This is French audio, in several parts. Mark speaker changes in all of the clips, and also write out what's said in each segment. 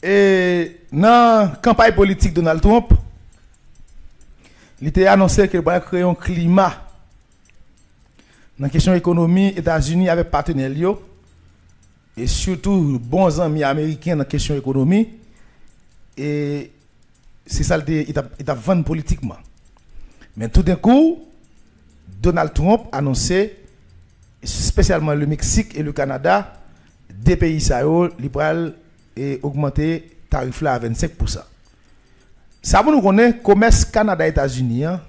Speaker 1: Et dans la campagne politique de Donald Trump, il a annoncé qu'il va créer un climat dans la question économique, États-Unis avec partenaires et surtout bons amis américains dans la question économique. Et c'est ça il a vendu politiquement. Mais tout d'un coup, Donald Trump a annoncé, spécialement le Mexique et le Canada, des pays sahel, libéral et augmenter tarif là à 25%. Ça vous nous connaît commerce Canada États-Unis, hein,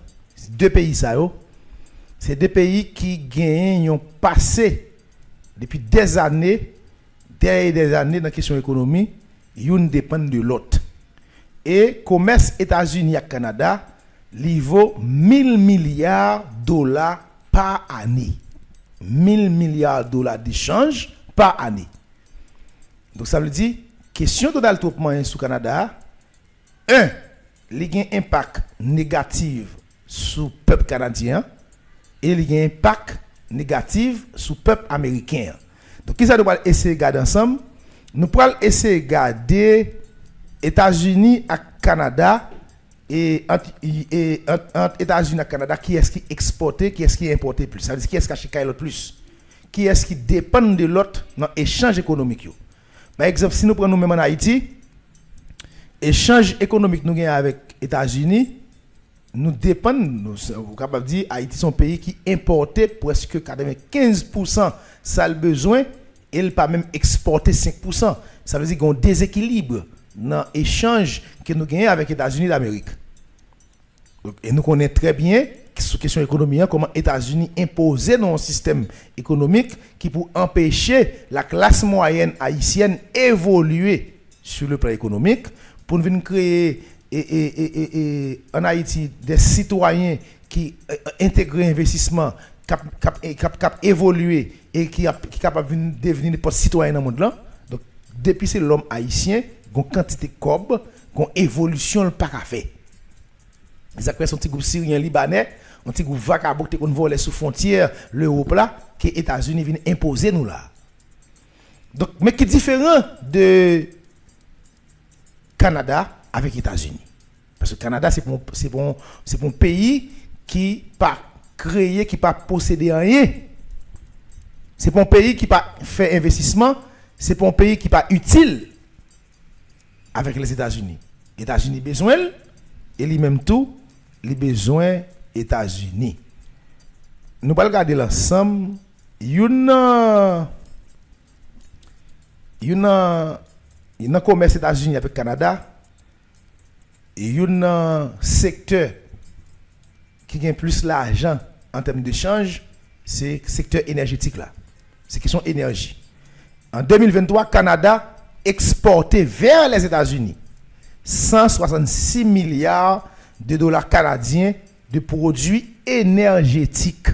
Speaker 1: deux pays sahel, c'est deux pays qui gagnent, ont passé depuis des années dans la question économique, ils dépendent de l'autre. Et commerce États-Unis et Canada, il vaut 1000 milliards de dollars par année. 1000 milliards de dollars d'échange par année. Donc ça veut dire, question de Donald Trump sur le Canada, il y a un impact négatif sur le peuple canadien et il y a un impact négatif sur le peuple américain. Donc, qui ça doit essayer de garder ensemble? Nous pourrons essayer de garder États-Unis et Canada et entre États-Unis et Canada, qui est-ce qui exporte, qui est-ce qui importe plus? Ça veut dire qui est-ce qui achète l'autre plus? Qui est-ce qui dépend de l'autre dans l'échange économique? Par exemple, si nous prenons nous-mêmes en Haïti, l'échange économique nous gagnons avec les États-Unis, nous dépendons, nous sommes capables de dire, Haïti est un pays qui importe presque 95% ça le besoin, et il pas même exporter 5%. Ça veut dire qu'il y a un déséquilibre dans l'échange que nous gagnons avec les États-Unis d'Amérique. Et nous connaissons très bien, sur la question économique, comment les États-Unis imposent un système économique qui pour empêcher la classe moyenne haïtienne évoluer sur le plan économique, pour venir créer en Haïti des citoyens qui intègrent l'investissement, qui évoluer et qui sont capables de devenir des citoyens dans le monde là. Donc, depuis c'est l'homme haïtien, une quantité de cob, une évolution pas à faire. Les acteurs sont un petit groupe syrien libanais, un petit groupe vagabond qui vole sous frontière l'Europe là, que les États-Unis viennent imposer nous là. Donc, mais qui est différent de Canada avec les États-Unis. Parce que le Canada, c'est un pays qui pas créé, qui pas possédé rien. C'est pas un pays qui pas fait investissement, c'est pas un pays qui pas utile avec les États-Unis. Les États-Unis besoin et lui-même tout, les besoins États-Unis. Nous allons regarder l'ensemble. Il y a un commerce États-Unis avec le Canada. Il y a un secteur qui gagne plus l'argent en termes d'échange, c'est le secteur énergétique là. C'est question énergie. En 2023, Canada exportait vers les États-Unis 166 milliards de dollars canadiens de produits énergétiques,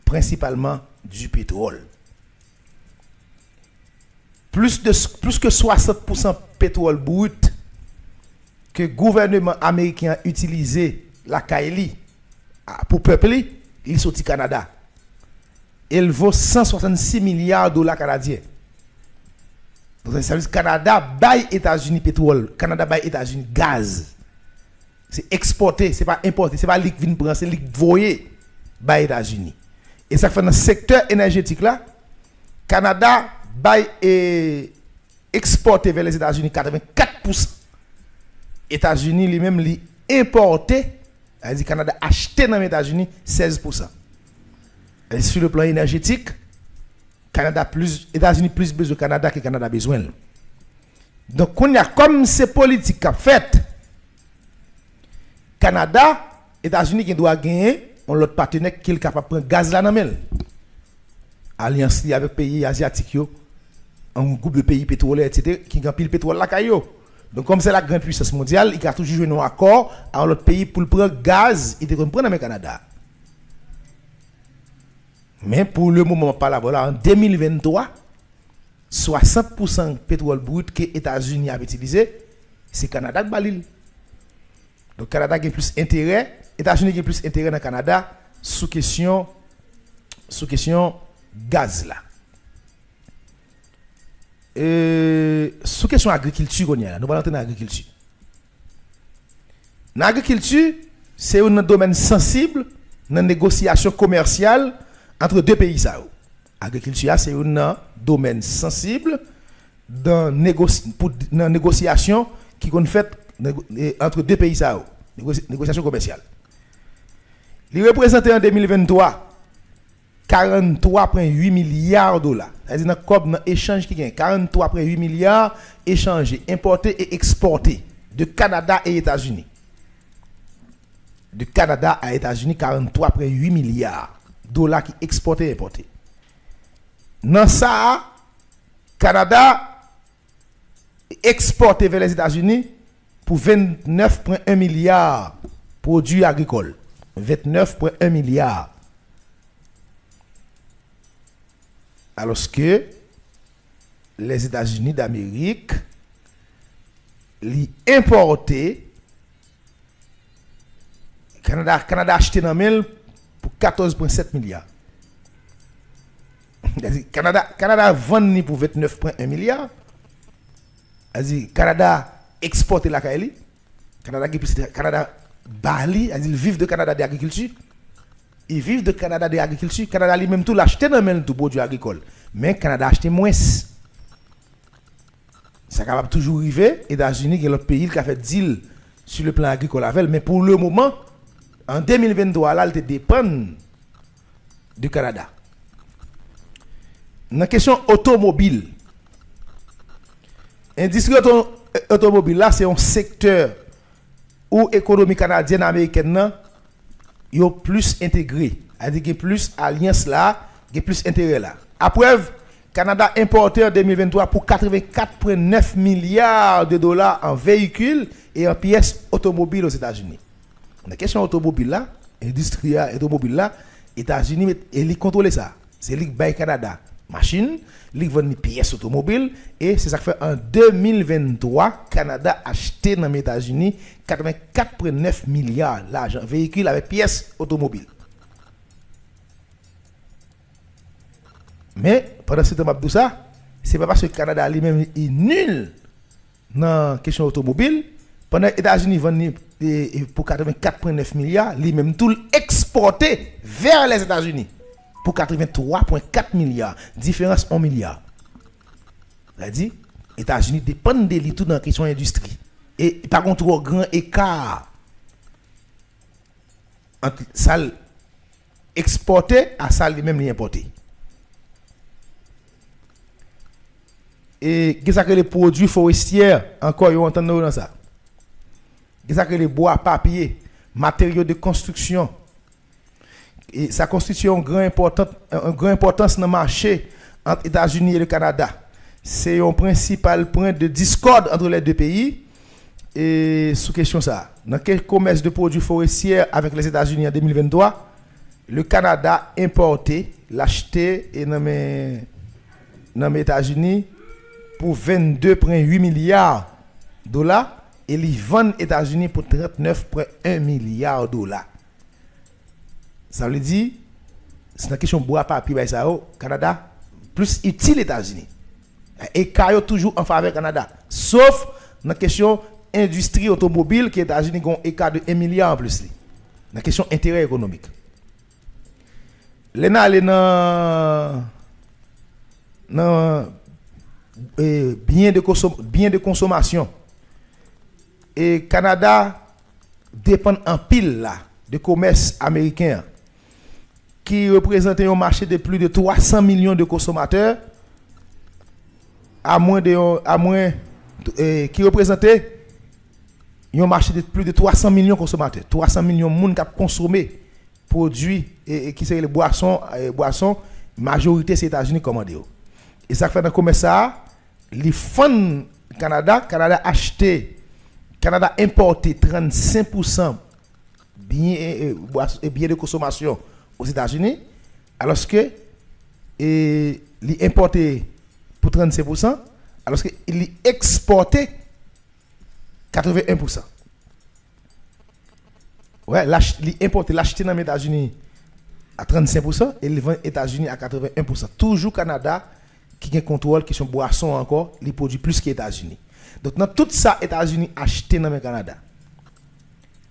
Speaker 1: principalement du pétrole. Plus que 60% pétrole brut que le gouvernement américain a utilisé la Kaili pour peupler, il sortit du Canada. Il vaut 166 milliards de dollars canadiens. Donc, ça veut dire que Canada baille États-Unis pétrole, Canada baille États-Unis gaz. C'est exporté, c'est pas importé, c'est pas liquide prendre, c'est liquide voyer baille États-Unis. Et ça fait dans le secteur énergétique là, Canada baille et exporté vers les États-Unis 84%. États-Unis lui-même li importé, c'est-à-dire Canada acheté dans les États-Unis 16%. Et sur le plan énergétique, États-Unis plus besoin de Canada que Canada besoin. Donc, on a comme ces politiques qu'a fait, Canada, États-Unis qui doit gagner, on l'autre partenaire qui est capable de prendre gaz là dans le alliance avec les pays asiatiques, un groupe de pays pétroliers, etc., qui ont pile pétrole là caillou. Donc, comme c'est la grande puissance mondiale, il a toujours joué un accord avec l'autre pays pour prendre gaz et de prendre dans le Canada. Mais pour le moment, pas là, voilà, en 2023, 60% pétrole brut que les États-Unis avaient utilisé, c'est Canada qui balil. Donc, Canada a plus intérêt, États-Unis a plus intérêt dans le Canada sous question gaz là. sous question agriculture, nous allons entrer dans l'agriculture. L'agriculture, c'est un domaine sensible dans la négociation commerciale entre deux pays. L'agriculture, c'est un domaine sensible dans la négociation qui est faite entre deux pays. Négociation commerciale. Il représente en 2023 43,8 milliards de dollars. C'est-à-dire dans l'échange qui gagne 43,8 milliards échangés, importés et exportés de Canada et États-Unis. De Canada à États-Unis, 43,8 milliards de dollars qui exportés et importés. Dans ça, Canada exporté vers les États-Unis pour 29,1 milliards de produits agricoles. 29,1 milliards. Alors que les États-Unis d'Amérique les importé Canada acheté dans mille pour 14,7 milliards. Canada vend pour 29,1 milliards. Canada exporte la Kaili. Canada Bali, ils vivent de Canada d'agriculture. Ils vivent de Canada d'agriculture. Canada lui-même tout l'acheter dans même tout produit agricole. Mais Canada acheté moins. Ça capable toujours arriver. États-Unis, qui est l'autre pays qui a fait deal sur le plan agricole avec. Mais pour le moment, en 2023, là, il dépend du Canada. Dans la question automobile, l'industrie automobile, là, c'est un secteur où l'économie canadienne et américaine est plus intégrée. C'est-à-dire qu'il y a plus alliance là, il y a plus intérêt là. À preuve, Canada importé en 2023 pour 84,9 milliards de dollars en véhicules et en pièces automobiles aux États-Unis. La question automobile là, l'industrie automobile là, États-Unis, ils contrôlent ça. C'est lui qui baille Canada. Machine, lui vend des pièces automobiles et c'est ça que fait en 2023, Canada a acheté dans les États-Unis 84,9 milliards d'argent véhicules avec pièces automobiles. Mais pendant ce temps tout ça, c'est pas parce que le Canada lui-même est nul dans la question automobile. Pendant que les États-Unis vendent pour 84,9 milliards, lui-même tout exporté vers les États-Unis pour 83,4 milliards. Différence 1 milliard. C'est-à-dire, les États-Unis dépendent de lui tout dans la question industrie. Et par contre, un grand écart entre ça exporté à ça lui-même importé. Et qu'est-ce que les produits forestiers, encore, ils ont entendu dans ça. Qu'est-ce que les bois, papier, matériaux de construction. Et ça constitue une grande importance dans le marché entre les États-Unis et le Canada. C'est un principal point de discorde entre les deux pays. Et sous question ça, dans quel commerce de produits forestiers avec les États-Unis en 2023, le Canada importé, l'acheté et dans les États-Unis pour 22,8 milliards de dollars et les vendent aux États-Unis pour 39,1 milliards de dollars. Ça veut dire, c'est une question de bois papier, Canada plus utile aux États-Unis. Et Caillou toujours en faveur du Canada. Sauf dans la question industrie automobile, qui les États-Unis ont un écart de 1 milliard en plus. Dans la question intérêt économique. L'ENA est dans bien de consommation. Et Canada dépend en pile là, de commerce américain qui représente un marché de plus de 300 millions de consommateurs qui représentait un marché de plus de 300 millions de consommateurs. 300 millions de monde qui consomment produits et qui sont les boissons, majorité c'est les États-Unis commandés. Et ça fait dans le commerce ça, les fonds Canada importé 35% biens de consommation aux États-Unis, alors que il importé pour 35%, alors qu'il exporté 81%. Ouais, il importé, l'acheté dans les États-Unis à 35% et il vend aux États-Unis à 81%. Toujours Canada qui contrôle question boisson encore, les produits plus que les États-Unis. Donc dans tout ça États-Unis acheté dans le Canada.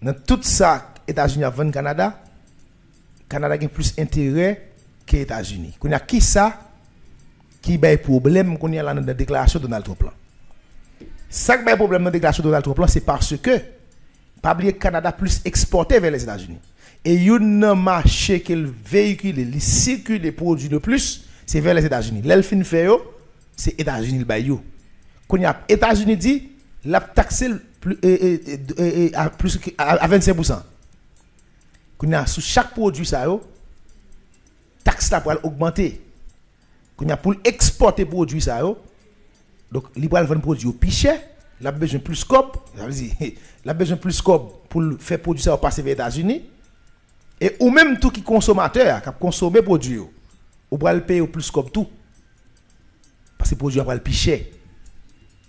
Speaker 1: Dans tout ça États-Unis vend Canada, Canada a plus intérêt que les États-Unis. Qu'on a qui ça qui a problème qu'on y a dans la déclaration de Donald Trump. Ça qui a problème dans la déclaration de Donald Trump, c'est parce que pas oublier Canada plus exporté vers les États-Unis. Et il y a un marché qui véhicule, il circule les produits le plus, c'est vers les États-Unis. L'elfin fait c'est États-Unis le bayou. Quand y a États-Unis dit la taxe plus à 25%. Quand y a sur chaque produit ça taxe là pour augmenter. Quand y a pour exporter produit ça donc il va vendre produit au plus cher, il a besoin plus scope, ça veut dire il a besoin plus scope pour faire produit ça passer vers les États-Unis. Et ou même tout qui consommateur qui consommer produit ou va le payer au plus scope tout. Parce que produit va le plus cher.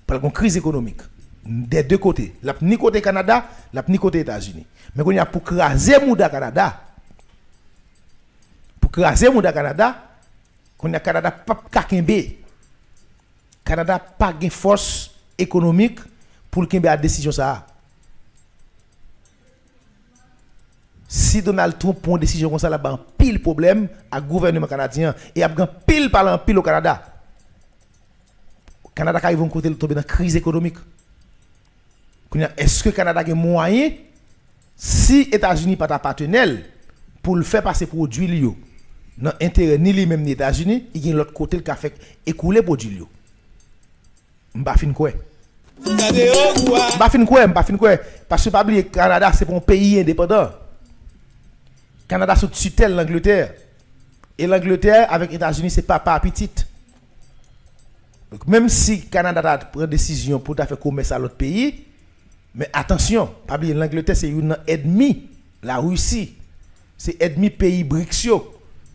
Speaker 1: Par une crise économique des deux côtés, la ni côté Canada, la ni côté États-Unis. Mais quand il y a pour craser Mouda Canada, quand il y a Canada pas kakembe. Canada pas de force économique pour qu'il y ait la décision ça. Si Donald Trump prend une décision comme ça, il y a pile problème à gouvernement canadien et il y a pile parlant pile au Canada. Canada qui vont côté tomber dans la crise économique. Est-ce que le Canada a moyen, si les États-Unis pas partenaire pour le faire passer produit dans l'intérêt ni lui même des États-Unis, il y a l'autre côté qui a fait écouler produit. M'pa fin quoi? M'pa fin quoi? Parce que pas oublier Canada c'est un pays indépendant. Canada sous tutelle l'Angleterre. Et l'Angleterre avec les États-Unis c'est pas petite. Donc même si Canada prend décision pour faire commerce à l'autre pays, mais attention, pas oublier l'Angleterre c'est une ennemi, la Russie c'est ennemi pays BRICS.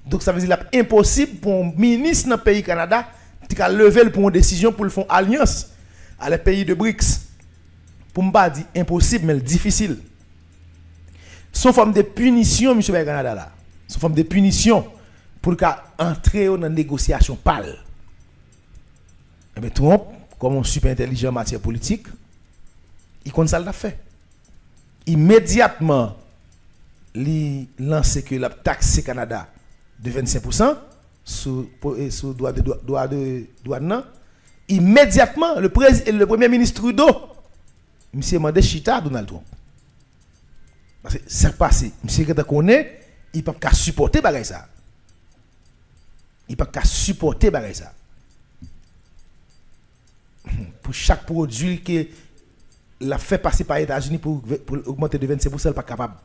Speaker 1: Donc ça veut dire c'est impossible pour un ministre dans le pays Canada de lever pour une décision pour le faire alliance à les pays de BRICS. Pour ne pas dire impossible mais difficile. Son forme de punition monsieur le Canada là. Son forme de punition pour entrer dans une négociation pâle. Et bien Trump, comme un super intelligent en matière politique, il compte ça l'a fait. Immédiatement, il lance que la taxe Canada de 25% sous droit de douane. Immédiatement, le premier ministre Trudeau, monsieur mandé chita Donald Trump. Parce que ça passe, monsieur qui connaît, il ne peut pas supporter ça. Il ne peut pas supporter ça. Pour chaque produit que l'a fait passer par les États-Unis pour augmenter de 25%, il n'est pas capable.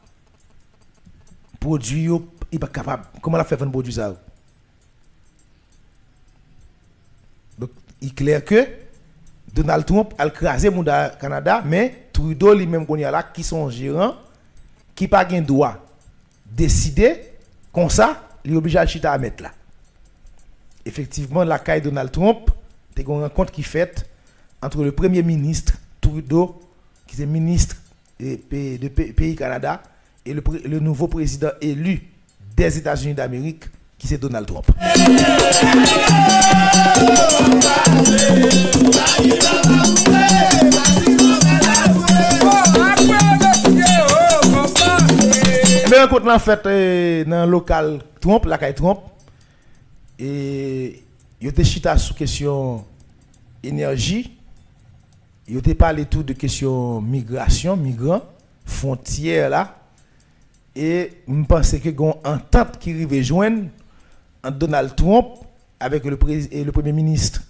Speaker 1: Produit, il n'est pas capable. Comment l'a fait un produit ça? Donc, il est clair que Donald Trump a crasé le Canada, mais Trudeau lui-même qui sont gérants, qui pas gain droit décider comme ça, il est obligé de chita à mettre là. Effectivement, la caille Donald Trump, c'est une rencontre qui fait entre le premier ministre Trudeau, qui est ministre de pays Canada, et le nouveau président élu des États-Unis d'Amérique, qui c'est Donald Trump. Mais quand on fait dans le local Trump, la caille Trump, et il y a des chita sur question énergie, il y a parlé tout de question migration, migrants, frontières là, et je pense que y a une entente qui arrive joindre entre Donald Trump avec le premier ministre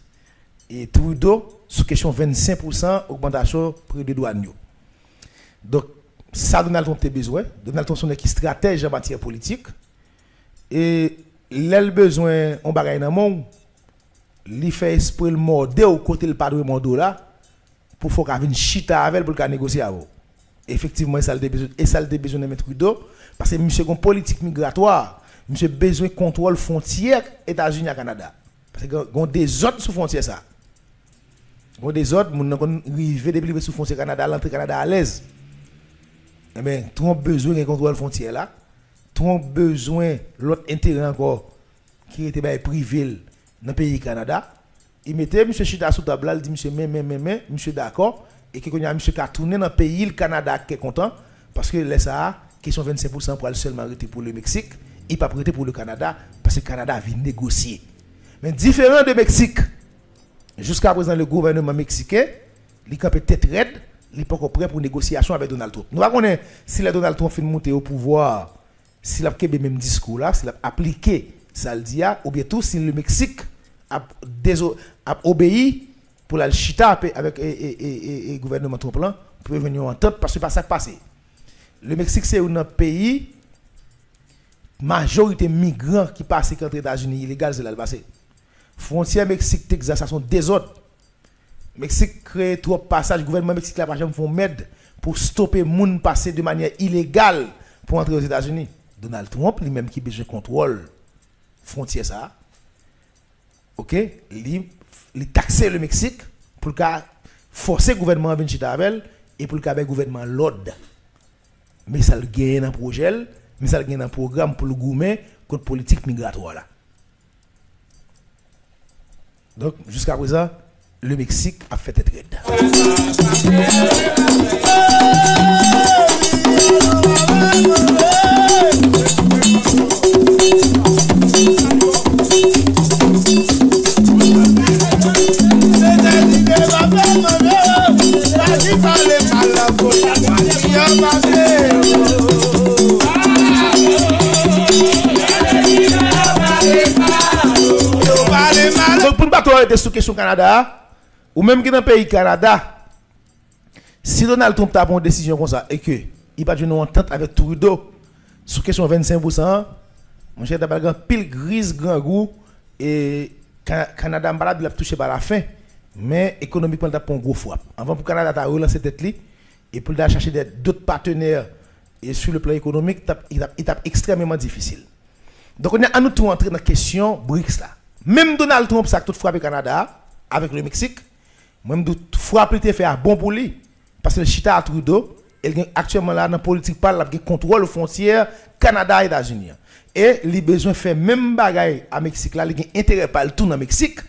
Speaker 1: et Trudeau sur question 25% augmentation prix de douane. Donc ça Donald Trump a besoin. Donald Trump est un stratège en matière politique et il besoin on bagaille dans monde, il fait esprit le morder au côté le padre mordo là pour faut qu'il vienne chita avec pour négocier avec. Effectivement ça a besoin de mettre Trudeau parce que monsieur une politique migratoire, monsieur besoin de contrôle frontière États-Unis à Canada. Parce que il y a des autres sous frontière ça. Il y a des autres moun nan rive depuis sous frontière Canada, l'entrée Canada à l'aise. Eh bien, tout a besoin de contrôle frontière là. Tout a besoin l'autre intérêt encore qui était privé dans le pays Canada il mettait monsieur Chita sous table, il dit monsieur monsieur d'accord et que y a monsieur qui a tourné dans le pays le Canada qui est content parce que là ça question 25% pour aller seulement arrêter pour le Mexique, il pas prêté pour le Canada parce que le Canada vient négocier. Mais différent de Mexique, jusqu'à présent le gouvernement mexicain, il est peut-être raide, il n'est pas encore prêt pour négociation avec Donald Trump. Nous ne savons pas si le Donald Trump fait monter au pouvoir, s'il a le même discours là, s'il a appliqué ça le dit ou bien tout si le Mexique a obéi pour la chita avec le gouvernement Trump là pour venir en tête parce que c'est pas ça qui passe. Le Mexique c'est un pays majorité migrants qui passent contre les États-Unis illégal c'est là le passé. Frontière Mexique Texas ça sont des autres. Mexique crée trop passage gouvernement Mexique là par exemple font m'aide pour stopper moun passer de manière illégale pour entrer aux États-Unis. Donald Trump lui-même qui besoin contrôle frontière ça. OK, il taxer le Mexique pour forcer le gouvernement à venir avec et pour le gouvernement l'ordre. Mais ça le gagne dans projet, mais ça le gagne dans programme pour le gouvernement contre politique migratoire là. Donc jusqu'à présent, le Mexique a fait être raide. Donc pour nous battre sur question Canada, ou même qui dans le pays Canada, si Donald Trump a pris une décision comme ça et que il va une entente avec Trudeau sur question 25%, mon cher d'abord pile grise grand goût et Canada malade il a touché par la fin, mais économiquement il a pas un gros frappe. Avant pour Canada a relancé tête li et pour chercher d'autres partenaires et sur le plan économique, il est extrêmement difficile. Donc on a à nous tout entrer dans la question BRICS là. Même Donald Trump ça a tout frappé Canada avec le Mexique, même tout frappé il fait un bon pour lui parce que le chita à Trudeau, il actuellement là dans la politique parle il contrôle frontière Canada et États-Unis. Et il a besoin de faire même bagaille à Mexique là, il a intérêt pas le tout dans Mexique.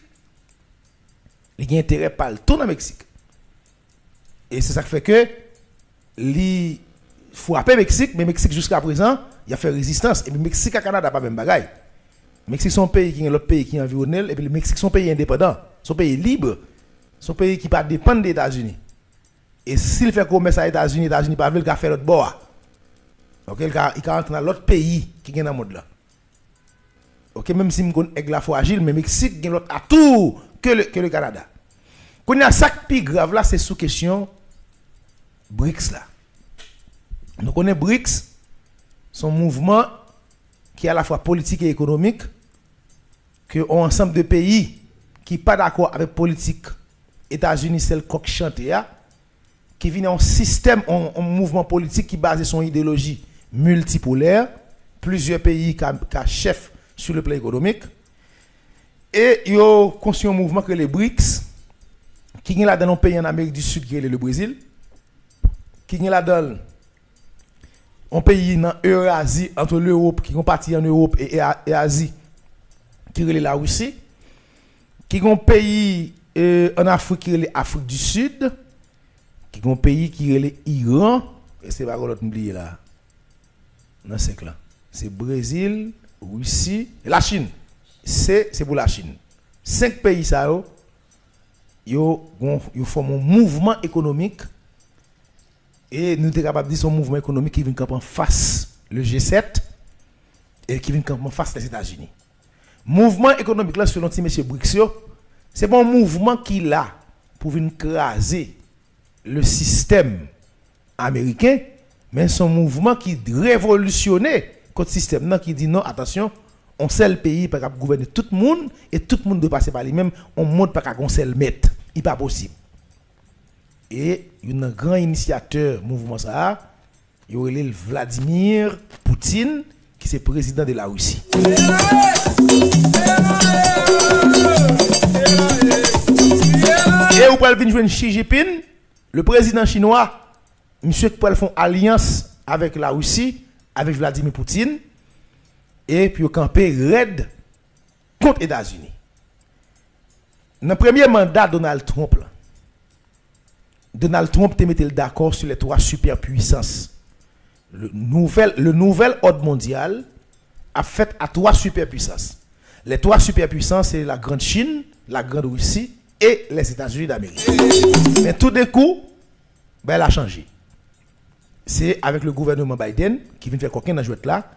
Speaker 1: Il a intérêt pas le tout dans Mexique. Et c'est ça qui fait que il frappe Mexique, mais Mexique jusqu'à présent, il a fait résistance et le Mexique et Canada pas même bagaille. Mexique sont pays qui est l'autre pays qui environne et puis le Mexique sont pays indépendants, sont pays libres, sont pays qui pas dépendent des États-Unis. Et s'il fait commerce aux États-Unis, les États-Unis pas veulent faire l'autre bord. OK, il va entrer dans l'autre pays qui est dans le monde là. OK, même si on est la fragile, mais Mexique a l'autre atout que le Canada. Quand il y a ça qui est grave là, c'est sous question BRICS là. Donc on est BRICS, son mouvement qui est à la fois politique et économique, que un ensemble de pays qui pas d'accord avec politique États-Unis c'est le coq chanté qui vient en système en mouvement politique qui base son idéologie multipolaire, plusieurs pays qui chef sur le plan économique et ils ont construit un mouvement que les BRICS qui est là dans un pays en Amérique du Sud qui est le Brésil, qui est là dans un pays dans Eurasie entre l'Europe qui est parti en Europe et Asie qui est la Russie, qui est un pays en Afrique qui est l'Afrique du Sud, qui est un pays qui est l'Iran, et c'est pas l'autre oublié là. Dans ce là. C'est Brésil, Russie, et la Chine. C'est pour la Chine. 5 pays ça ils forment un mouvement économique et nous sommes capables de dire son mouvement économique qui vient en face le G7 et qui vient en face les États-Unis. Mouvement économique là selon M. BRICS, c'est pas un mouvement qui là pour venir craser le système américain, mais c'est un mouvement qui révolutionne contre le système non, qui dit non, attention, on seul pays pas capable gouverner tout le monde et tout le monde doit passer par lui-même, on monte pas qu'un seul maître, il pas possible. Et un grand initiateur mouvement ça, il y a Vladimir Poutine qui est président de la Russie. Et vous pouvez venir jouer Xi Jinping, le président chinois, monsieur qui peut faire alliance avec la Russie, avec Vladimir Poutine, et puis au camper raid contre les États-Unis. Dans le premier mandat Donald Trump, Donald Trump te mettait d'accord sur les 3 superpuissances. Le nouvel ordre mondial a fait à 3 superpuissances. Les 3 superpuissances, c'est la Grande Chine, la Grande Russie et les États-Unis d'Amérique. Mais tout d'un coup, ben, elle a changé. C'est avec le gouvernement Biden qui vient faire coquin dans jouet là,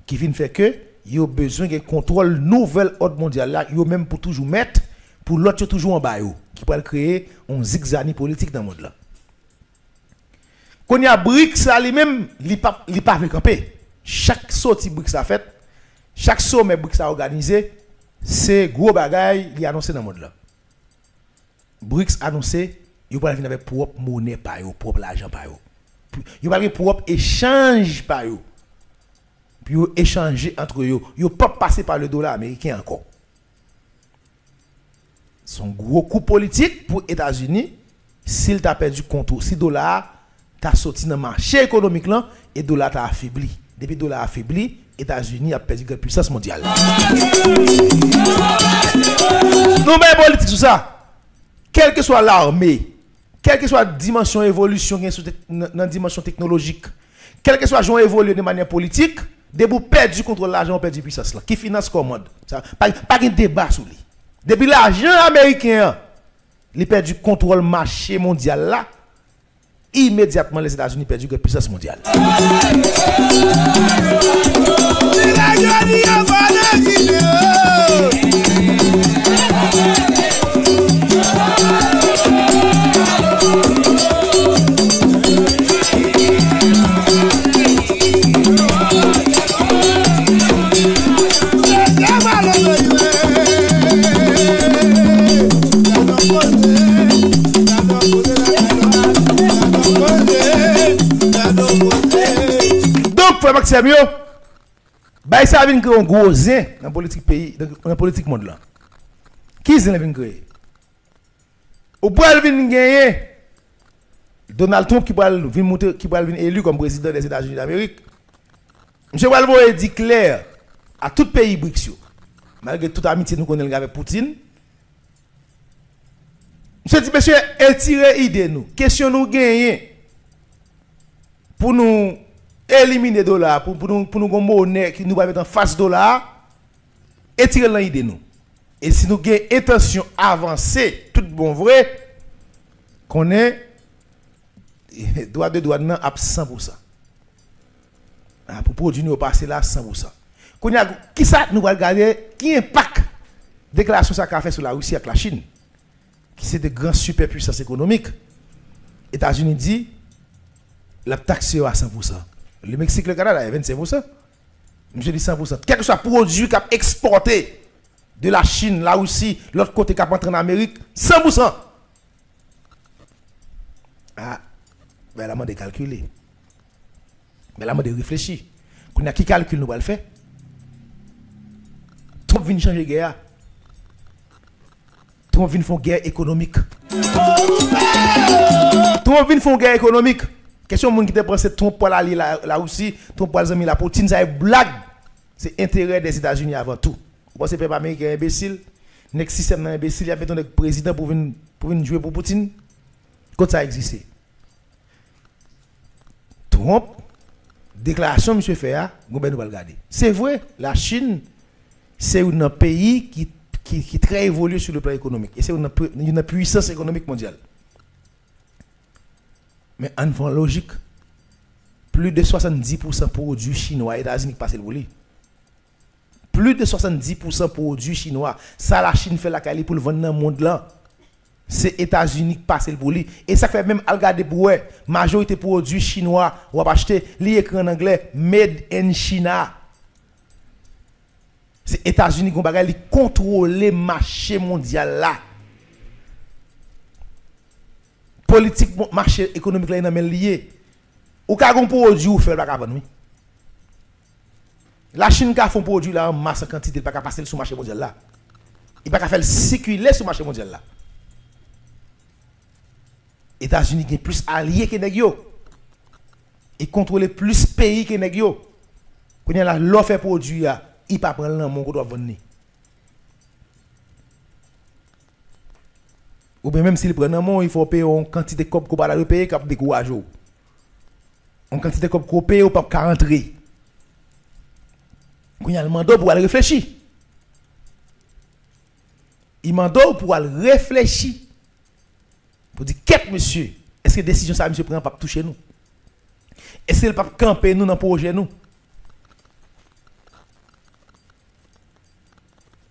Speaker 1: qui vient faire que il y a besoin de contrôle nouvel ordre mondial là, il y a même pour toujours mettre pour l'autre toujours en bas qui peut créer un zigzag politique dans le monde là. Quand il y a BRICS ça lui-même, il pas avec camper. Chaque sortie BRICS a fait, chaque sommet BRICS a organisé, c'est gros bagaille il a annoncé dans le monde là. BRICS a annoncé, il va venir avec propre monnaie par eux, propre argent par eux. Il va venir propre échange par eux. Puis échanger entre eux. Il ne peut pas passer par le dollar américain encore. Son gros coup politique pour les États-Unis, s'il t'a perdu contrôle, si le dollar t'a sorti dans le marché économique là, et le dollar t'a affaibli. Depuis le dollar affaibli, les États-Unis ont perdu la puissance mondiale. Nous mettons politique sur ça. Quelle que soit l'armée, quelle que soit la dimension évolution dans la dimension technologique, quelle que soit la évolution de manière politique, dès que vous perdez du contrôle de l'argent, vous perdez la puissance. Qui finance commande? Pas de débat sur lui. Depuis l'argent américain, il perd du contrôle marché mondial là, immédiatement les États-Unis perdent la puissance mondiale. C'est mieux. Bah ça vient créer un gros zin dans la politique pays, dans la politique monde là. Qui zin vient créer? Ou pour venir gagner Donald Trump qui va venir monter, qui va venir élu comme président des États-Unis d'Amérique. Monsieur Walvo dit clair à tout pays BRICS, malgré toute amitié nous connaissons avec Poutine. Monsieur dit monsieur, étirez idée nous, question nous gagner pour nous éliminer le dollar, pour nous avoir monnaie qui nous va mettre en face dollar, étirer l'idée nous. Et si nous avons intention avancée, tout bon vrai, qu'on est droit de douane à 100%. Pour produire nous passer là 100%. Qui ça nous va regarder, qui impact déclaration ça qu'a fait sur la Russie avec la Chine, qui c'est de grandes superpuissances économiques. États-Unis dit la taxe à 100%. Le Mexique, le Canada, il y a 25%. Je dis 100%. Quel que soit produit qui a exporté de la Chine, la Russie, l'autre côté qui a entré en Amérique, 100%. Ah, ben là, on de calculer. Mais là, on de réfléchir. Quand il y a qui calcule, nous va le faire. Trump vient changer de guerre. Trump vient faire une guerre économique. Trump vient faire une guerre économique. Question de qui te pense Trump pour aller la Russie, Trump pour aller la Poutine, ça est blague. C'est intérêt des États-Unis avant tout. Vous pensez que le peuple américain est imbécile? Next système est imbécile, il y a besoin de président pour venir jouer pour Poutine. Quand ça a existé. Trump, déclaration, M. Féa, nous va regarder. C'est vrai, la Chine, c'est un pays qui est très évolué sur le plan économique. Et c'est une puissance économique mondiale. Mais en fond logique, plus de 70% produits chinois et États-Unis passent le volet. Plus de 70% produits chinois. Ça, la Chine fait la qualité pour le vendre dans le monde là. C'est États-Unis qui passent le volet. Et ça fait même, regarder pour eux, majorité produits chinois, on va acheter l'écran en anglais, made in China. C'est États-Unis qui contrôlent le marché mondial là. Politique, marché économique là, il est lié. Ou quand on produit, ou fait la cavane. La Chine qui a fait un produit là en masse quantité, il ne peut pas passer sur le marché mondial là. Il ne peut pas faire circuler sur le marché mondial là. États-Unis sont plus alliés que les gens. Ils contrôlent plus pays que les gens. Quand il y a l'offre produit, il ne peut pas prendre le monde qu'on doit vendre. Ou bien même s'il prend un mot, il faut payer une quantité de cop qu'on va payer cap décourage. Une quantité de cop qu'on paye ou pas qu'à rentrer. Quand il y a le mandat pour aller réfléchir. Il mandat pour aller réfléchir. Pour dire qu'est-ce monsieur, est-ce que décision ça monsieur prend pas toucher nous? Est-ce qu'il pas camper nous dans projet nous?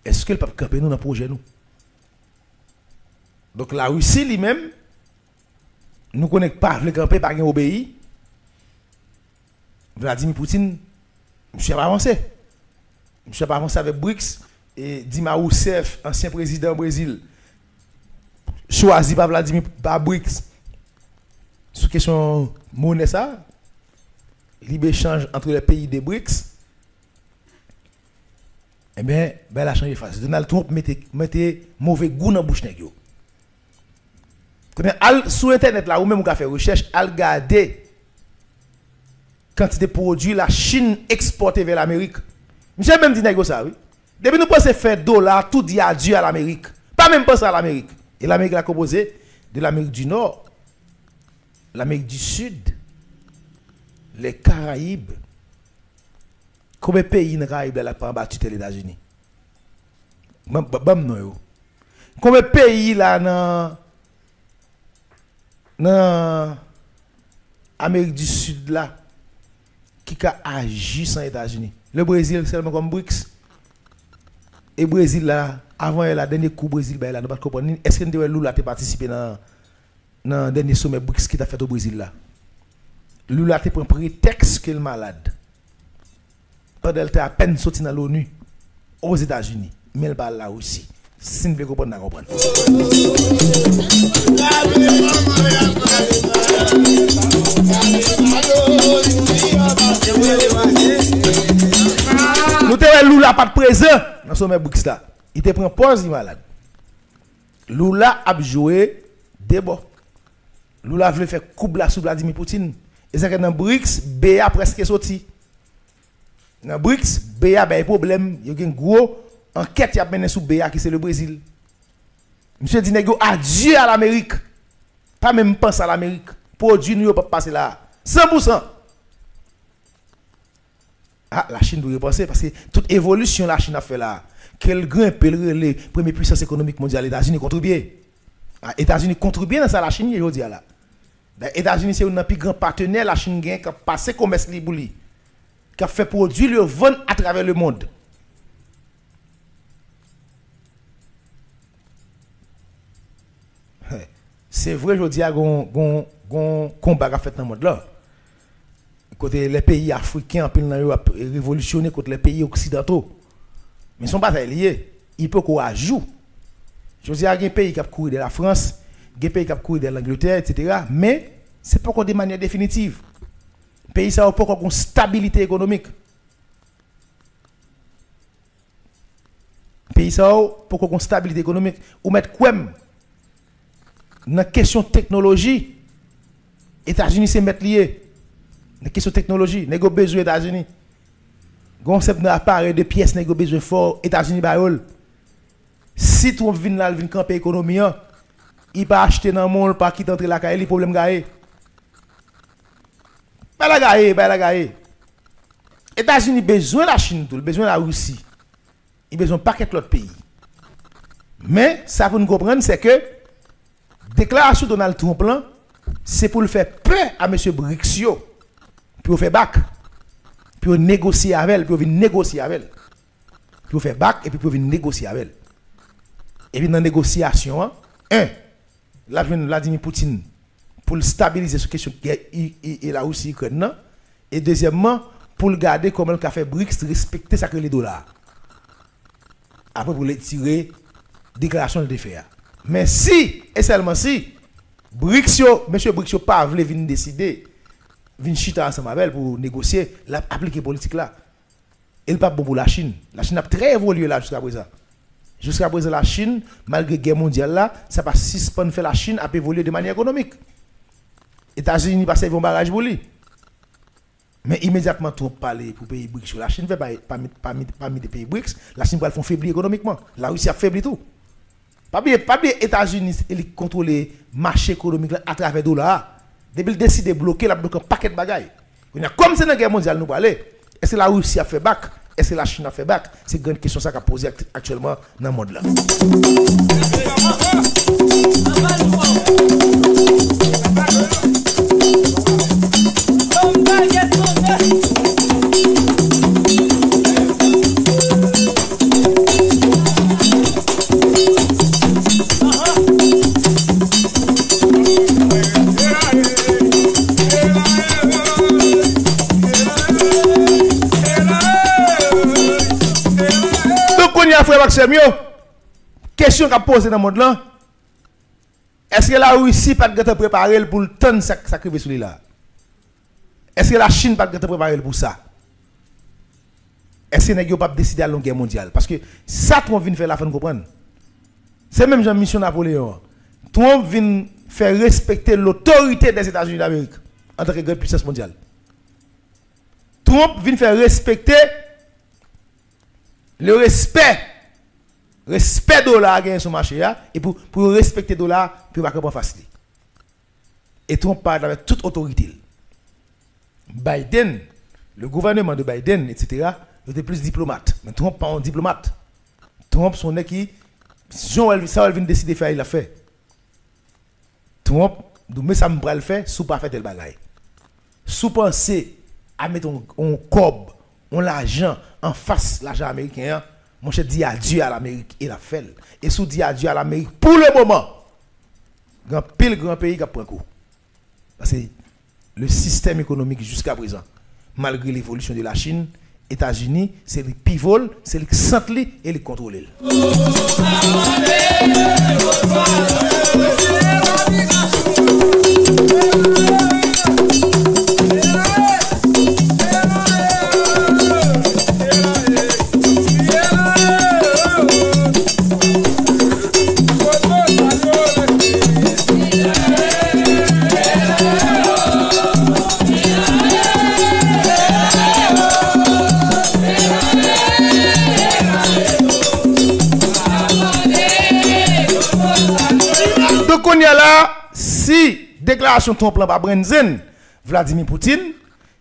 Speaker 1: Est-ce qu'il pas camper nous dans projet nous? Donc la Russie lui-même, nous ne connaissons pas le camper par obéi. Vladimir Poutine, monsieur a avancé. Monsieur a avancé avec BRICS et Dilma Rousseff, ancien président du Brésil, choisi par Vladimir par BRICS. Sur question monnaie ça, libre-échange entre les pays des BRICS. Eh bien, elle a changé de face. Donald Trump mettait mauvais goût dans la bouche. Sur Internet, là, ou même on fait recherche, al garder quantité de produits la Chine exportée vers l'Amérique. Monsieur même dit ça, oui. Depuis nous pensons faire $, tout dit adieu à l'Amérique. Pas même penser à l'Amérique. Et l'Amérique est composée de l'Amérique du Nord, l'Amérique du Sud, les Caraïbes. Combien de pays dans les Caraïbes là pas battu les États-Unis? Combien de pays là dans l'Amérique du Sud là qui a agi sans États-Unis? Le Brésil seulement comme BRICS. Et Brésil là, avant la dernière coup Brésil là, nous pas comprendre. Est-ce que Lula a participé dans le dernier sommet BRICS qui a fait au Brésil là? Lula a pris un prétexte qu'il est malade. Pendant qu'il a à peine sorti dans l'ONU aux États-Unis, mais il va là aussi. Si vous voulez comprendre, vous comprenez. Nous avons Lula pas de présent dans le sommet BRICS là. Il te prend pause, il est malade. Lula a joué débat. Lula voulait faire coupe là sous Vladimir Poutine. Et c'est que dans BRICS, BA presque sorti. Dans BRICS, BA a un problème. Il y a une grosse enquête qui a mené sous BA qui c'est le Brésil. Monsieur dit adieu à l'Amérique. Pas même penser à l'Amérique. Produit nous pas passer là. 100%. Ah, la Chine doit repenser parce que toute évolution la Chine a fait là. Quel grimpe les premières puissances économiques mondiales, les États-Unis contribuent. Les États-Unis contribuent dans ça, la Chine, je dis là. Les États-Unis, c'est un des plus grands partenaires, la Chine qui a passé commerce libre, qui a fait produire le vendre à travers le monde. C'est vrai, je dis, il y a un combat qui a fait dans le monde là. Côté les pays africains ont révolutionné contre les pays occidentaux. Mais ils ne sont pas liés. Il peut qu'on ajoute. Je dis, il y a un pays qui a couru de la France, il y a un pays qui a couru de l'Angleterre, etc. Mais ce n'est pas encore de manière définitive. Le pays n'a pas encore une stabilité économique. Le pays n'a pas encore une stabilité économique. Ou mettre quoi dans la question de technologie, les États-Unis se mettent liés. Dans la question de technologie, nous avons besoin des États-Unis. Concept d'appareil de pièces, nous avons besoin fort États-Unis. Si Trump vient là, vient camper l'économie, il va acheter dans le monde, pas quitter entre la caille, les problèmes gagnés. Pas la gagne, pas la gagne. États-Unis besoin de la Chine, besoin de la Russie. Il besoin pas quelques autres pays. Mais ça pour nous comprendre, c'est que déclaration de Donald Trump là, c'est pour le faire peur à M. Brixio, pour faire back, pour négocier avec elle, pour venir négocier avec elle, pour faire back et puis pour venir négocier avec elle. Et puis dans la négociation, Vladimir Poutine pour stabiliser cette question et la Russie Ukraine, et deuxièmement pour le garder comme le fait BRICS respecter ça que les dollars. Après pour les tirer déclaration de faire. Mais si et seulement si monsieur Brixio pas voulait venir décider, venir chiter ensemble avec elle pour négocier, appliquer politique là. Et pas bon pour la Chine. La Chine a très évolué là jusqu'à présent. Jusqu'à présent, la Chine, malgré la guerre mondiale là, ça pas suspendre faire la Chine a évolué de manière économique. Les États-Unis passent un barrage pour lui. Mais immédiatement, tout parler pour pays BRICS. La Chine ne fait pas parmi les pays BRICS, la Chine va faire faiblir économiquement. La Russie a faibli tout. Pas bien États-Unis ils contrôlent le marché économique à travers le dollar. Depuis le décide de bloquer un paquet de bagailles. Comme c'est dans la guerre mondiale nous parler, est-ce que la Russie a fait back? Est-ce que la Chine a fait back? C'est une grande question ça qu'a posé actuellement dans le monde là. Frère Maxime, question qu'a posé dans le monde là, est-ce que la Russie pas de préparer pour le temps de sacrifier sur là? Est-ce que la Chine pas de préparer pour ça? Est-ce que les gens pas décider à la guerre mondiale? Parce que ça, Trump vient faire la fin de comprendre. C'est même genre mission Napoléon. Trump vient faire respecter l'autorité des États-Unis d'Amérique en tant que grande puissance mondiale. Trump vient faire respecter le respect dollar sur le marché et pour respecter dollar pour pas qu'on facile. Et Trump parle avec toute autorité. Biden, le gouvernement de Biden, etc., était plus diplomate. Mais Trump pas un diplomate. Trump son qui Jean ça vient décider faire il a fait. Trump mais ça me le faire sous pas faire tel bagaille. Sous penser à mettre un cob, on l'argent en face l'argent américain, mon cher dit adieu à l'Amérique et la fait. Et sous dit adieu à l'Amérique pour le moment. Grand pile grand pays qui a pris un coup. Parce que le système économique jusqu'à présent, malgré l'évolution de la Chine, États-Unis, c'est les pivots, c'est les centres et les contrôlés. Si déclaration ton plan par Brenzen, Vladimir Poutine,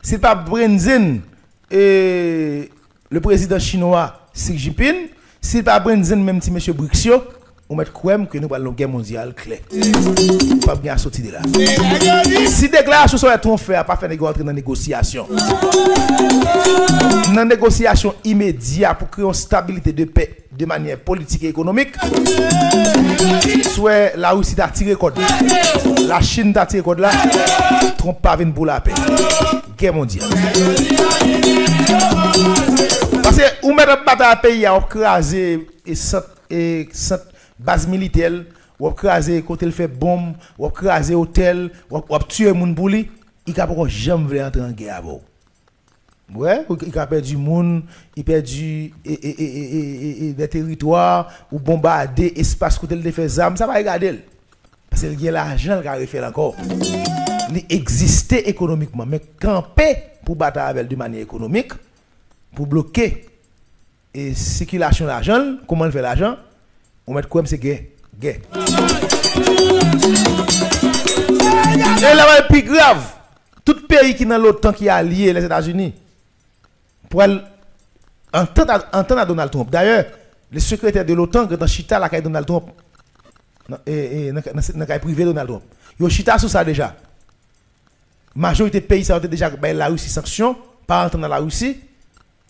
Speaker 1: si pas Brenzen et le président chinois Xi Jinping, si pas Brenzen même si monsieur Brixio, on met quoi que nous allons guerre mondiale clair. Pas bien sortir de là. Si déclaration soit ton fait pas faire entrer dans négociation. Dans négociation immédiate pour créer une stabilité de paix de manière politique et économique. Soit la Russie t'a tiré code. La Chine t'a tiré code là. Trump pas venir pour la paix. Guerre mondiale. Parce que ou mettre bataille pays à craser et base militaire, ou craser côté le fait bombe, ou craser hôtel, ou tuer moun pour lui, il n'a pas jamais entrer en guerre avec. Ouais, il a perdu monde, il a perdu des territoires, ou bombarder espace côté le fait zam, ça va regarder. Parce qu'il y a l'argent qui a fait encore. Il existait économiquement, mais camper pour battre avec de manière économique, pour bloquer et circulation de l'argent, comment on fait l'argent? On met quoi c'est guerre. Et là, le plus grave, tout pays qui est dans l'OTAN qui est allié les États-Unis, pour entendre à Donald Trump. D'ailleurs, le secrétaire de l'OTAN, dans Chita, la caille Donald Trump, dans la caille privée Donald Trump, il y a Chita sur ça déjà. La majorité des pays, ça a déjà la Russie sanction, pas entrer dans la Russie.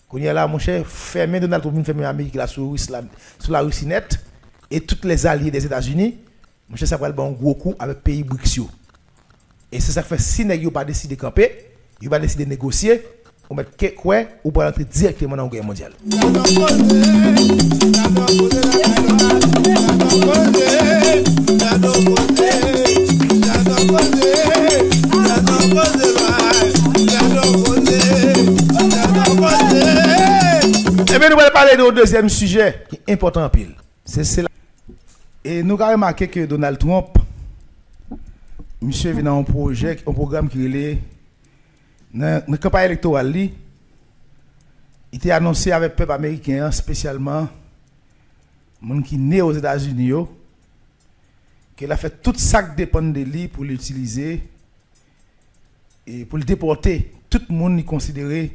Speaker 1: Quand il y a là, mon cher, fermé Donald Trump, fermé l'Amérique là sur la Russie net. Et tous les alliés des États-Unis, mon cher, ça va être un gros coup avec le pays BRICS. Et c'est ça qui fait si ils n'ont pas décidé de camper, ils n'ont pas décidé de négocier, on met quoi ou pour entrer directement dans la guerre mondiale. Et bien, nous allons parler de deuxième sujet qui est important en pile. C'est là. Et nous avons remarqué que Donald Trump, monsieur vient dans un programme qui est dans la campagne électorale, il était annoncé avec le peuple américain, spécialement les gens qui sont nés aux États-Unis, qu'elle a fait tout ça qui dépend de lui pour l'utiliser et pour le déporter. Tout le monde est considéré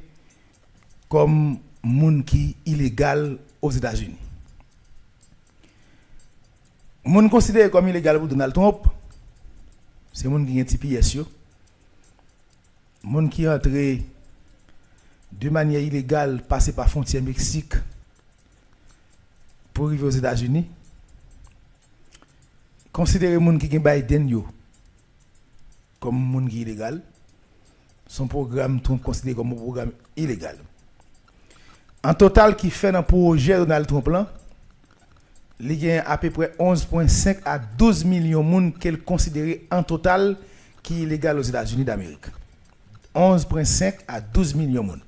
Speaker 1: comme monde qui est illégal aux États-Unis. Monde considéré comme illégal pour Donald Trump, c'est monde qui est un TPS. Monde qui est entré de manière illégale, passé par frontière Mexique pour arriver aux États-Unis. Considérez monde qui est Biden yo comme monde qui est illégal. Son programme Trump considéré comme un programme illégal. En total, qui fait dans le projet Donald Trump là, il y a à peu près 11,5 à 12 millions de monde qu'elle considère en total qui est illégal aux États-Unis d'Amérique. 11,5 à 12 millions de monde.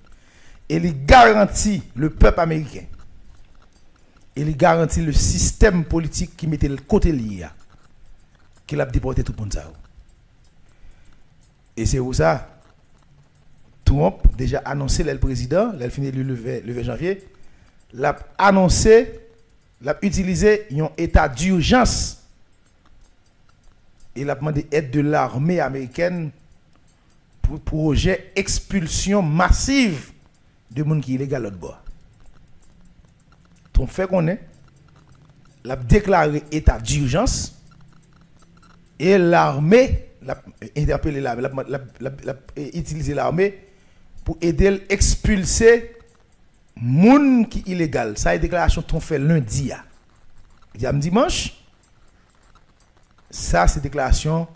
Speaker 1: Et il garantit le peuple américain. Et il garantit le système politique qui mettait le côté lié, qu'il a déporté tout le monde. Et c'est où ça? Trump déjà annoncé le président, il finit le 20 janvier, l'a annoncé, l'a utilisé un état d'urgence. Il a demandé aide de l'armée américaine pour projet expulsion massive de monde qui est illégal l'autre bord. Trump fait qu'on est, l'a déclaré état d'urgence et l'armée l'a interpellé l'a utilisé l'armée pour aider à expulser moun qui illégal. Ça est déclaration qu'on fait lundi. Dimanche, ça c'est déclaration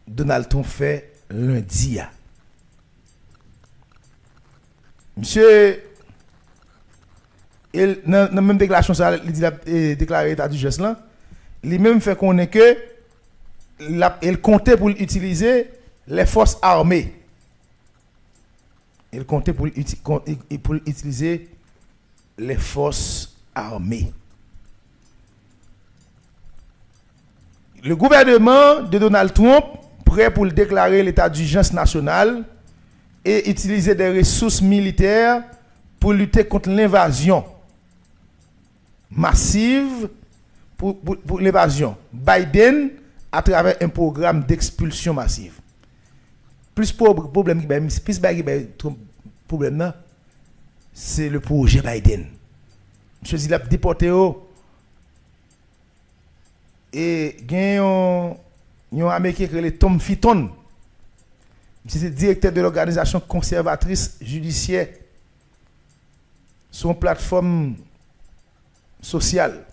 Speaker 1: Donald Trump fait lundi. Monsieur, dans la même déclaration, ça, il a déclaré l'état d'urgence là, il même fait qu'on est que il comptait pour utiliser les forces armées. Il comptait pour utiliser les forces armées. Le gouvernement de Donald Trump, prêt pour déclarer l'état d'urgence national et utiliser des ressources militaires pour lutter contre l'invasion massive, pour l'évasion. Biden, à travers un programme d'expulsion massive. Plus problème c'est le projet Biden. Monsieur il a déporté et il un américain qui est Tom Fitton. C'est directeur de l'organisation conservatrice judiciaire sur une plateforme sociale.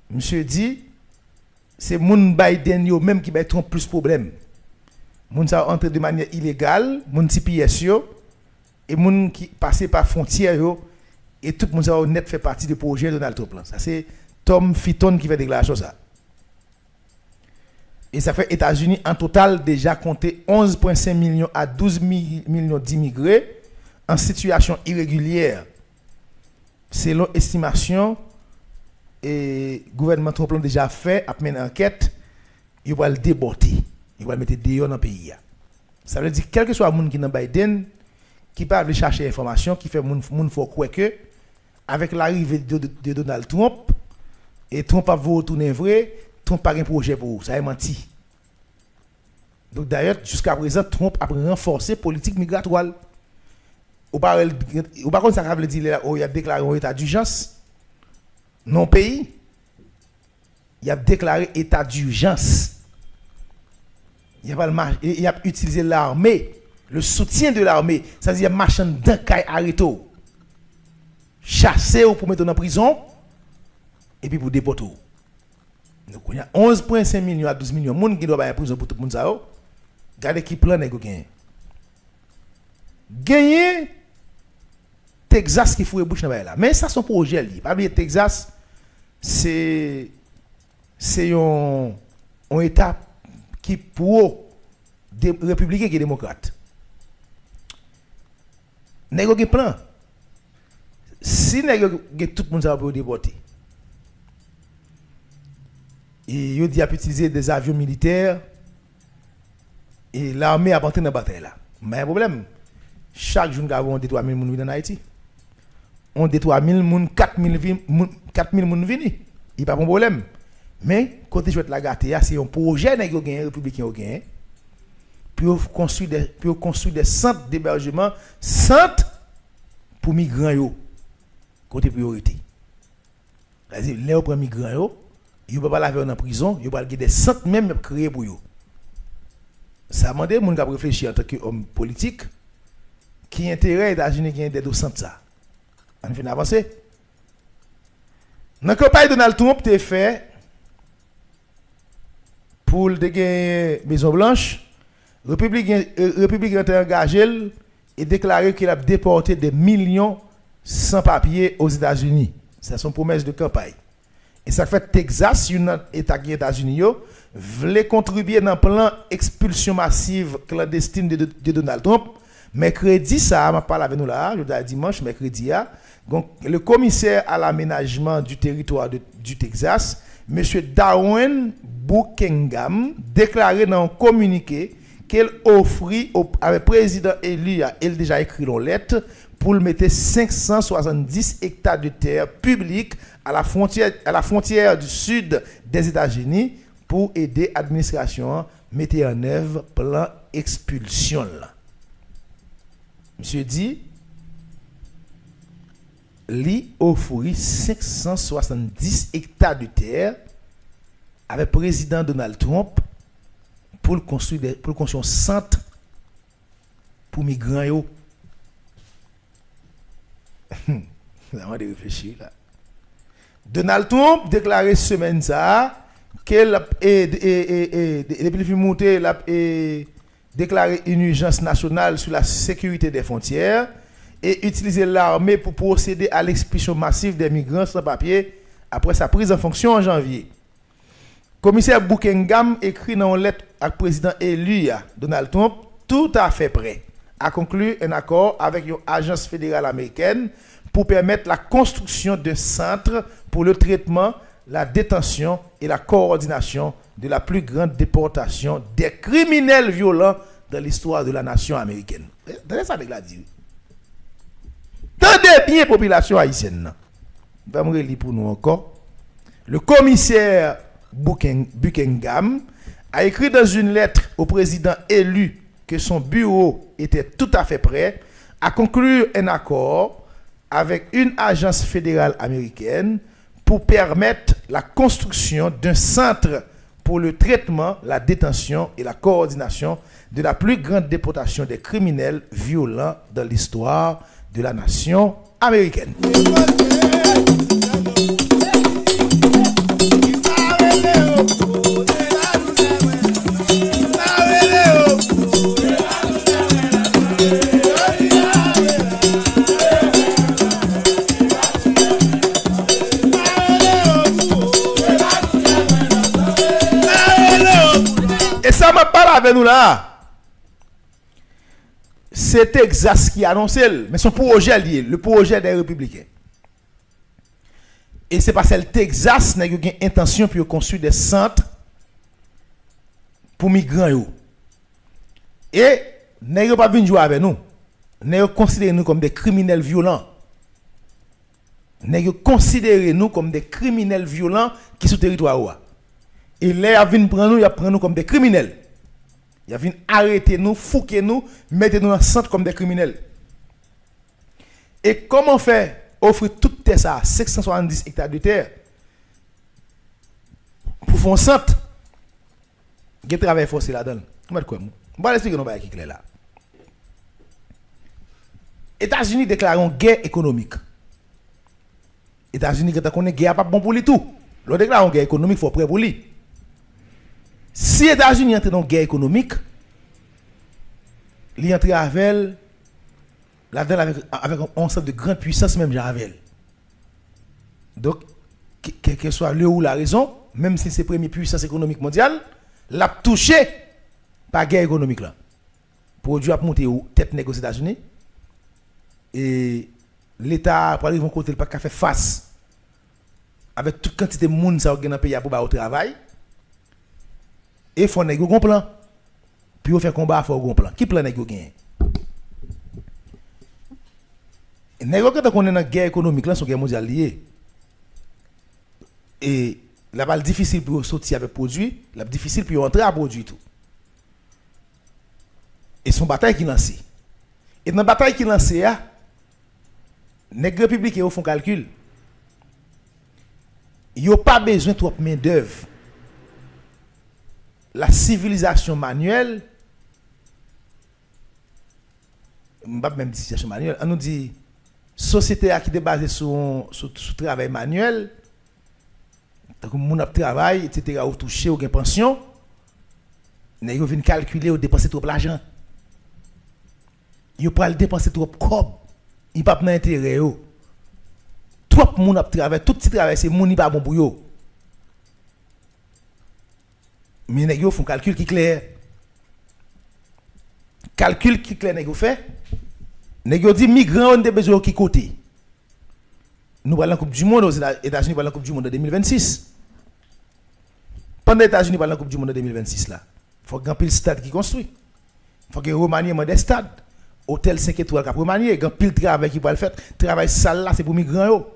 Speaker 1: Monsieur dit c'est moun Biden yo même qui va être plus problème. Moun ça entre de manière illégale, moun TPS yo et moun qui passé par frontière yo et tout moun ça net fait partie du projet Donald Trump. Ça c'est Tom Fitton qui fait déclaration ça. Et ça fait États-Unis en total déjà compté 11,5 millions à 12 millions d'immigrés en situation irrégulière. Selon estimation et le gouvernement Trump a déjà fait, après une enquête, il va le déporter. Il va le mettre dehors dans le pays. Ça veut dire quel que soit le monde qui est dans Biden, qui peut aller chercher l'information, qui fait moun faut croire que, avec l'arrivée de Donald Trump, et Trump a voulu retourner vrai, Trump n'a pas un projet pour vous. Ça a menti. Donc d'ailleurs, jusqu'à présent, Trump a renforcé la politique migratoire. Ou par contre, ça veut dire qu'il a déclaré un état d'urgence. Non pays, il a déclaré état d'urgence. Il a utilisé l'armée, le soutien de l'armée. C'est-à-dire qu'il a marché d'un caille arrêté, chassé pour mettre en prison et puis pour déporter. Donc il y a 11,5 millions à 12 millions de gens qui doivent aller en prison pour tout le monde. Regardez qui plan est gagné. Gagner Texas qui fout bouche là. Mais ça son projet li. Pas oublier Texas c'est un état qui pour des républicains qui démocrates. Nego qui plan. Si nego tout le monde ça pour déporter. Et il a utilisé des avions militaires et l'armée a entré dans la bataille là. Mais un problème, chaque jour nous avons des 3000 personnes en Haïti. On des 3000 personnes, 4000 personnes viennent. Il n'y a pas de problème. Mais côté jouet la gâté, c'est un projet nèg yo gagné républicain yo gagné pour construire des centres d'hébergement, centres pour migrants yo côté priorité. C'est-à-dire les prend migrants yo pas laver en prison, yo pas des centres même créés pour yo. Ça demande moun ka réfléchir en tant qu'homme politique qui intérêt États-Unis qui des centres ça. On fait avancer. Dans la campagne Donald Trump t'est fait pour le gagner Maison Blanche, Républicain était engagé et déclaré qu'il a déporté des millions sans papier aux États-Unis. C'est son promesse de campagne. Et ça fait Texas, un État des États-Unis, voulait contribuer dans le plan expulsion massive clandestine de Donald Trump. Mercredi, ça m'a parlé avec nous là, je dis dimanche, mercredi, donc, le commissaire à l'aménagement du territoire du Texas, M. Darwin Buckingham, déclaré dans un communiqué qu'elle offrit au président élu, elle déjà écrit une lettre pour mettre 570 hectares de terre publique à la frontière du sud des États-Unis pour aider l'administration à mettre en œuvre plan expulsion. Monsieur dit, lui offrit 570 hectares de terre avec le président Donald Trump pour construire un centre pour migrants. On de réfléchir là. Donald Trump déclaré semaine ça qu'elle depuis le monter il a déclaré une urgence nationale sur la sécurité des frontières et utiliser l'armée pour procéder à l'expulsion massive des migrants sans papier après sa prise en fonction en janvier. Commissaire Buckingham écrit dans une lettre à président élu Donald Trump tout à fait prêt à conclure un accord avec une agence fédérale américaine pour permettre la construction d'un centre pour le traitement, la détention et la coordination de la plus grande déportation des criminels violents dans l'histoire de la nation américaine. Tenez ça avec la dire. Tendez bien, population haïtienne. Je vais me relire pour nous encore. Le commissaire Buckingham a écrit dans une lettre au président élu que son bureau était tout à fait prêt à conclure un accord avec une agence fédérale américaine pour permettre la construction d'un centre pour le traitement, la détention et la coordination de la plus grande déportation des criminels violents dans l'histoire de la nation américaine. Ça m'a parlé avec nous là. C'est Texas qui a annoncé, mais son projet lié, le projet des républicains. Et c'est parce que le Texas n'a eu intention de construire des centres pour migrants. Et n'a pas venu jouer avec nous. N'a considéré nous comme des criminels violents. N'a considéré nous comme des criminels violents qui sont sur le territoire. Et là, il vient prendre nous comme des criminels. Il vient arrêter nous, fouquer nous, mettre nous dans le centre comme des criminels. Et comment faire offrir toute terre ça, 670 hectares de terre, pour faire un centre? Il y a un travail forcé là-dedans. Comment dire quoi? Je vais expliquer nous qui clair là. États-Unis déclarent une guerre économique. États-Unis, quand on est guerre, pas bon pour lui tout. L'on déclare une guerre économique, il faut prêt pour lui. Si les États-Unis entrent dans une guerre économique, ils entrent avec un ensemble de grandes puissances, même avec. Donc, quel que soit le ou la raison, même si c'est la première puissance économique mondiale, l'a touché par la guerre économique. Là. Produit a monté aux têtes négociées aux États-Unis. Et l'État, pour arriver à côté, il n'a pas fait face avec toute quantité de monde qui a dans le pays pour au travail. Et il faut un bon plan. Puis on fait combat, il faut un bon plan. Qui plan est-ce gagné? Quand on est dans la guerre économique, là, c'est une guerre mondiale liée. Et La balle difficile pour sortir avec produit, la difficile pour entrer à produit tout. Et son bataille qui lancé. Et dans la bataille qui lancé, les républicains font calcul. Ils n'ont pas besoin de trop main d'œuvre. La civilisation manuelle, pas même civilisation manuelle, on nous dit société qui est basée sur travail manuel, donc mon travail, etc., ou touché ou gain pension, ils viennent calculer ou dépenser trop l'argent. Ils pas dépenser trop cob, ils pas prendre intérêt yo. Trop moun ap travail, tout petit travail c'est moun pas bon pour yo. Mais nèg yo font calcul qui clair. Calcul qui clair nèg yo fait. Nèg yo dit migrants ont besoin qui côté. Nous allons la Coupe du monde aux États-Unis, pour la Coupe du monde en 2026. Pendant les États-Unis pour la Coupe du monde en 2026 là, faut grand pile stade qui construit. Faut que remaniement des stades. Hôtel 5 étoiles qui remanier, grand pile travail qui va le faire. Travail sale là c'est pour migrants yo.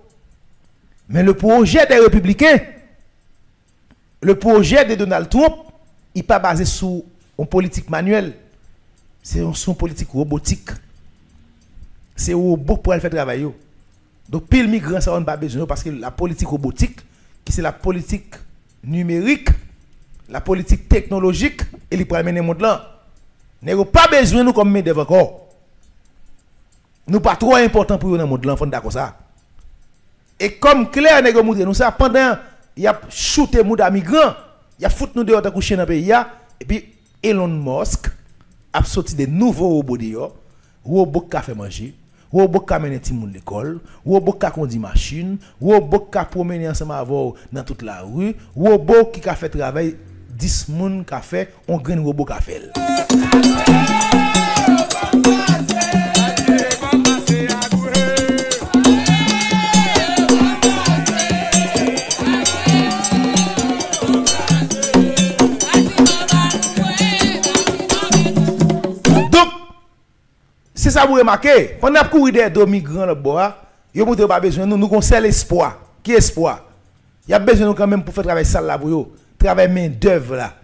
Speaker 1: Mais le projet des républicains, le projet de Donald Trump, il n'est pas basé sur une politique manuelle. C'est une politique robotique. C'est un robot pour faire travail yo. Donc, pile migrants, ça n'a pas besoin parce que la politique robotique, qui c'est la politique numérique, la politique technologique, et il peut amener le monde là. Nous n'avons pas besoin de nous comme main-d'œuvre encore. Nous pas trop important pour nous dans le monde là, on d'accord ça. Et comme clair, nous avons nous ça pendant il a shooté les migrants, il a foutu nous dehors de coucher dans le pays, et puis Elon Musk a sorti des nouveaux robots dehors, robots qui fait manger. Robot qui amène ti moun l'école, robot qui conduit machine, robot qui promène ensemble avant dans toute la rue, robot qui fait travail 10 moun qui fait on grand robot qui fait. C'est ça vous remarquez. Pendant que courir des migrants là-bas, ils n'ont pas besoin de nous avons l'espoir. Qui est espoir? Il y a besoin de nous quand même pour faire travail sale là pour eux. Travail main d'œuvre là.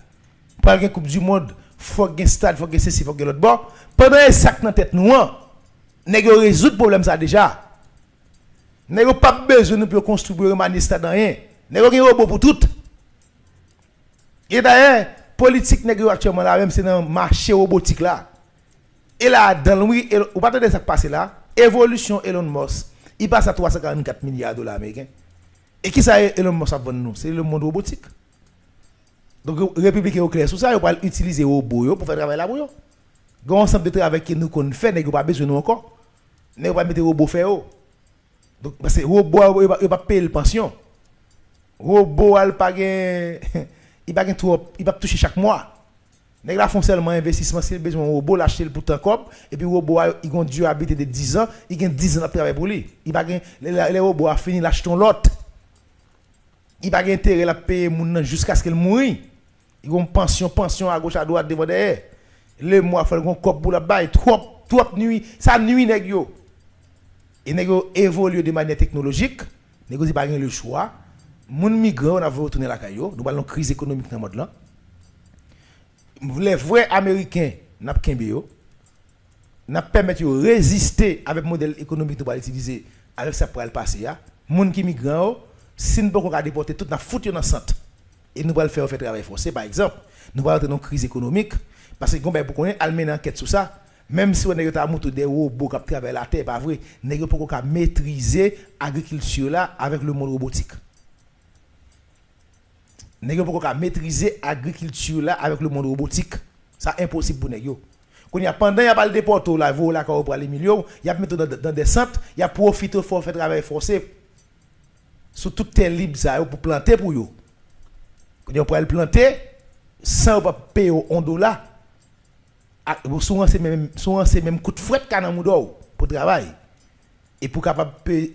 Speaker 1: Pendant que la Coupe du Monde, il faut qu'il y ait un stade, il faut qu'il y ait ceci, il faut qu'il y ait l'autre bord. Pendant que sac dans la tête nous, nous avons résolu le problème ça déjà. Nous n'avons pas besoin de construire un stade dans rien. Nous avons un robot pour tout. Et d'ailleurs, politique n'est actuellement là, même c'est dans le marché robotique là. Et là, dans le vous pas de ça passer là, évolution Elon Musk, il passe à 344 milliards de dollars américains. Et qui ça Elon Musk a vendu nous? C'est le monde robotique. Donc, les républicains au clair sur ça, ils vont utiliser les robots pour faire travail là pour eux. Il y a un ensemble de travail que nous qu'on fait, nous pas besoin de nous encore. Nous pas mettre les robots faire. Donc, parce que les robots, ils pas payer la pension. Les robots, ils pas toucher chaque mois. Les gens font seulement investissement, s'ils ont besoin de robot, l'acheter pour tant comme, et puis les robots, ils ont dû habiter de 10 ans, ils ont 10 ans de travail pour lui. Les robots ont fini l'acheter l'autre. Ils n'ont pas intérêt à payer jusqu'à ce qu'ils mourent. Ils ont pension à gauche, à droite, devant derrière. Les mois, il faut qu'on cop pour la baille, trop nuit, ça nuit, les gens. Et les gens évoluent de manière technologique, les gens n'ont pas le choix. Les migrants, on a retourné la caillou, nous avons une crise économique dans le monde là. Les vrais Américains n'a permis de résister avec le modèle économique que nous allons utiliser avec ça pour le passer. Les gens qui migrent, si nous ne pouvons pas déporter tout, nous foutu dans le centre. Et nous allons faire travail forcé, par exemple. Nous allons avoir une crise économique. Parce que nous allons mener une enquête sur ça. Même si on a des robots qui travaillent la terre, pas vrai, nous ne pouvons pas maîtriser l'agriculture là avec le monde robotique. Nous ne pouvons pas maîtriser l'agriculture là avec le monde robotique. C'est impossible pour nous. Pendant qu'il y a pas le déporto là, vous là pour les millions, il y a mis dans des centres, il y a profité pour faire travail forcé sur toute terre libre ça pour planter pour eux. Quand on peut le planter sans pas payer $1. Souvent c'est même coup de fouette canamoudo pour travail et pour capable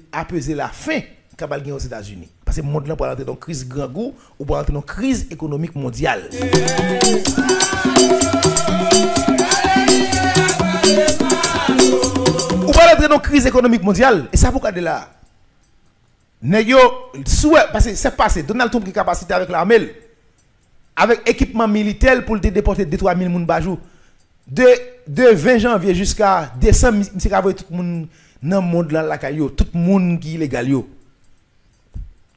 Speaker 1: apaiser la faim capable gagner aux États-Unis parce que le monde là pour entrer dans une crise grand goût ou pour entrer dans une crise économique mondiale. Ou pour entrer dans une crise économique mondiale et ça pourquoi de là Nèg yo souhait parce que c'est passé Donald Trump qui capacité avec l'armée avec équipement militaire pour te déporter 2-3 000 moun par jour. De 20 janvier jusqu'à décembre, monsieur ka voye tout le monde dans le monde là la caillou, tout le monde qui illégal yo.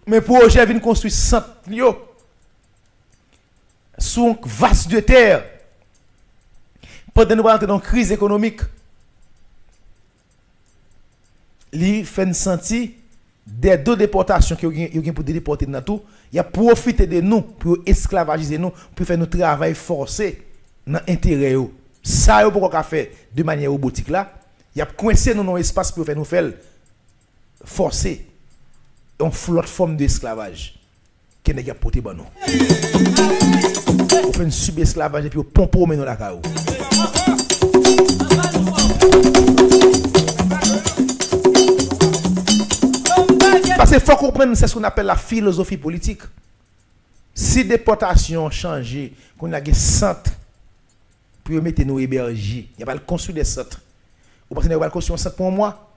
Speaker 1: Mais projet vient construire centre yo sur vaste de terre. Pendant nous entrer dans une crise économique, li fait sentir des deux déportations qui ont pour déporter dans tout, il a profité de nous pour esclavagiser nous, pour faire notre travail forcé dans l'intérêt. Ça, il pourquoi faire de manière robotique là, il a coincé nous dans l'espace pour faire nous faire forcer une flotte forme d'esclavage qui n'est pas porté par nous. On fait une sub-esclavage et puis on pompe au dans la caillou. Parce qu'il faut comprendre, c'est ce qu'on appelle la philosophie politique. Si déportation change, qu'on a des centres pour mettre nos héberger, il n'y a pas de construire des centres. Vous pensez qu'il n'y a pas de construire un centre pour moi?